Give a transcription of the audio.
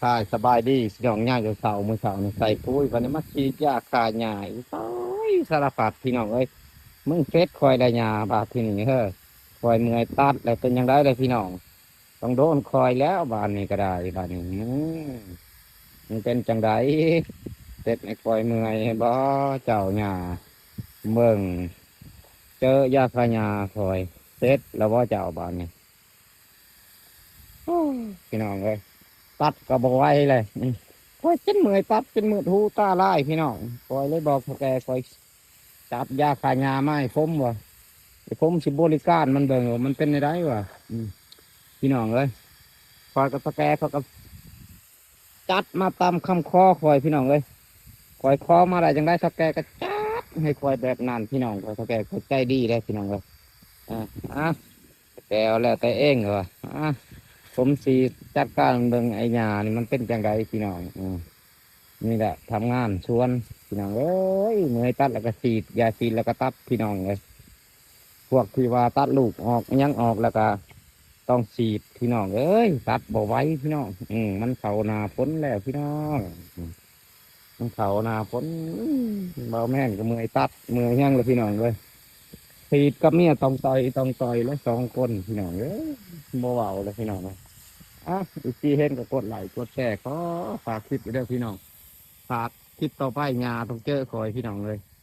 ค่ะสบายดีสยองย่างเสามือเสาเนี่ยใส่ปุ้ยวันนี้มาฉีดยาคาหญ้าอีโอ้ยสารพัดพี่น้องเอ้ยมึงเฟซคอยได้หญ้าบาดที่นี่เฮ้อคอยเมื่อยตัดแล้วเป็นยังไงเลยพี่น้องต้องโดนคอยแล้วบานนี้ก็ได้บานนี้มันเป็นจังไดเสร็จไอ้คอยเมื่อยบ่เจ้าหญ้าเมืองเจอยาคาหญ้าคอยเสร็จแล้วบ่เจ้าบานนี้โอ้ยพี่น้องเอ้ยตัดก็บ่ไหวเลย คอยเป็นเมื่อยตัดเป็นมือทูตาลายพี่น้องคอยเลยบอกเขาแกคอยจับยาขายาไม้ผมวะไอ้ผมสิบริการมันเบิ่งว่ามันเป็นในไรวะพี่น้องเลยคอยกับสแกเขาก็จัดมาตามคำคอคอยพี่น้องเลยคอยคอมาอะไรจังได้สแกก็จัดให้คอยแบบนั้นพี่น้องคอยสแกคอยใจดีเลยพี่น้องเลยอ่ะอ่ะแกเอาแล้วแต่เองเหรออ่ะผมสีจัดการเบิ่งไอ้ยานี่มันเป็นจังไดพี่น้องนี่แหละทำงานชวนพี่น้องเอ้ยเมื่อยตัดแล้วก็ฉีดยาฉีดแล้วก็ตัดพี่น้องเลยพวกที่ว่าตัดลูกออกยังออกแล้วก็ต้องฉีดพี่น้องเอ้ยตัดบ่ไหว้พี่น้องมันเข้าหนาฝนแล้วพี่น้องมันเข้าหนาฝนเบาแม่นก็เมื่อยตัดเมื่อยยังเลยพี่น้องเลยฉีดกับเมียต้องต่อยแล้วสองคนพี่น้องเอ้ยบ่เบาเลยพี่น้องเลยอ่ะอีกทีเห็นก็กดไลค์กดแชร์ขอฝากคลิปไปด้วยพี่น้อง ฝากคลิปต่อไปงาต้องเจอคอยพี่น้องเลย